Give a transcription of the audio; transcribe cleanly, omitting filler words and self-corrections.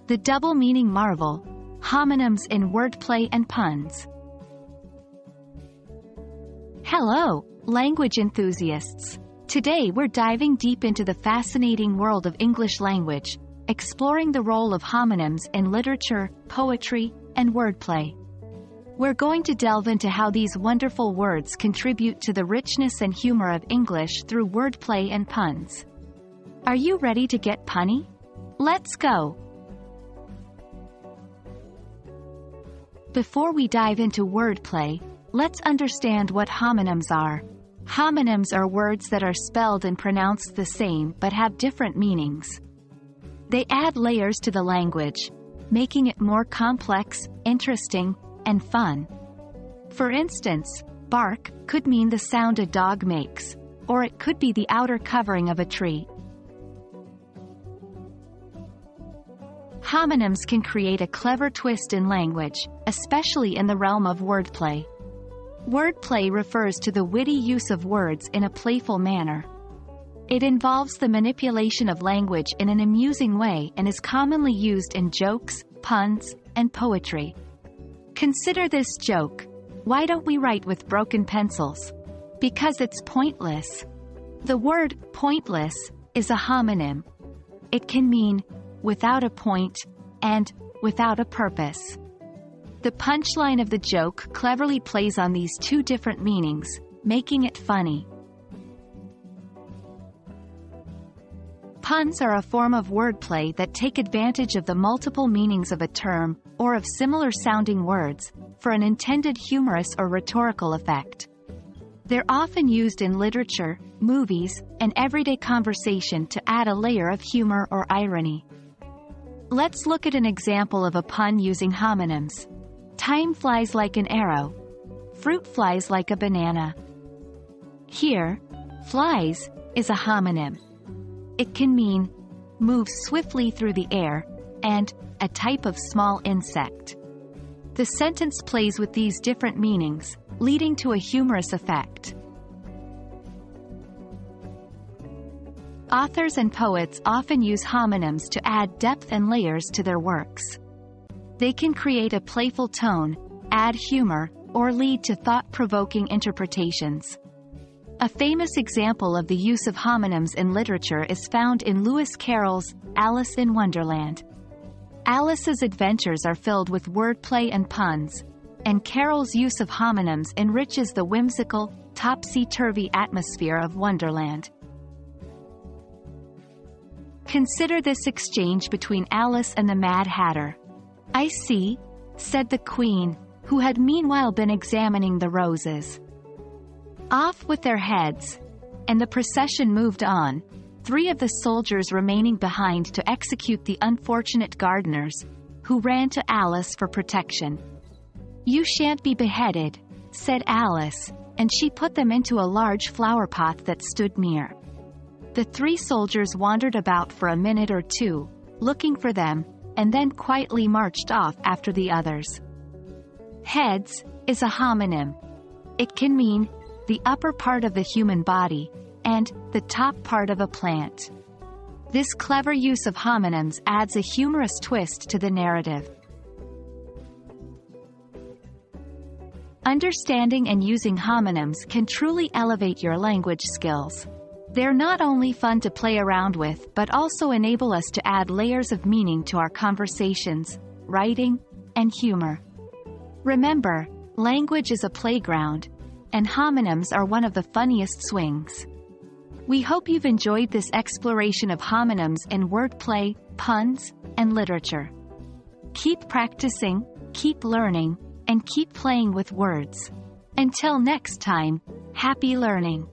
The double meaning Marvel, homonyms in wordplay and puns. Hello, language enthusiasts. Today we're diving deep into the fascinating world of English language, exploring the role of homonyms in literature, poetry, and wordplay. We're going to delve into how these wonderful words contribute to the richness and humor of English through wordplay and puns. Are you ready to get punny? Let's go! Before we dive into wordplay, let's understand what homonyms are. Homonyms are words that are spelled and pronounced the same but have different meanings. They add layers to the language, making it more complex, interesting, and fun. For instance, bark could mean the sound a dog makes, or it could be the outer covering of a tree. Homonyms can create a clever twist in language, especially in the realm of wordplay. Wordplay refers to the witty use of words in a playful manner. It involves the manipulation of language in an amusing way and is commonly used in jokes, puns, and poetry. Consider this joke: why don't we write with broken pencils? Because it's pointless. The word pointless is a homonym. It can mean without a point and without a purpose. The punchline of the joke cleverly plays on these two different meanings, making it funny. Puns are a form of wordplay that take advantage of the multiple meanings of a term, or of similar-sounding words, for an intended humorous or rhetorical effect. They're often used in literature, movies, and everyday conversation to add a layer of humor or irony. Let's look at an example of a pun using homonyms. Time flies like an arrow. Fruit flies like a banana. Here, flies is a homonym. It can mean moves swiftly through the air and a type of small insect. The sentence plays with these different meanings, leading to a humorous effect. Authors and poets often use homonyms to add depth and layers to their works. They can create a playful tone, add humor, or lead to thought-provoking interpretations. A famous example of the use of homonyms in literature is found in Lewis Carroll's Alice in Wonderland. Alice's adventures are filled with wordplay and puns, and Carroll's use of homonyms enriches the whimsical, topsy-turvy atmosphere of Wonderland. Consider this exchange between Alice and the Mad Hatter. "I see," said the Queen, who had meanwhile been examining the roses. Off with their heads, and the procession moved on, 3 of the soldiers remaining behind to execute the unfortunate gardeners, who ran to Alice for protection. "You shan't be beheaded," said Alice, and she put them into a large flower pot that stood near. The 3 soldiers wandered about for a minute or two, looking for them, and then quietly marched off after the others. Heads is a homonym. It can mean the upper part of the human body and the top part of a plant. This clever use of homonyms adds a humorous twist to the narrative. Understanding and using homonyms can truly elevate your language skills. They're not only fun to play around with but also enable us to add layers of meaning to our conversations, writing, and humor. Remember, language is a playground, and homonyms are one of the funniest swings. We hope you've enjoyed this exploration of homonyms in wordplay, puns, and literature. Keep practicing, keep learning, and keep playing with words. Until next time, happy learning!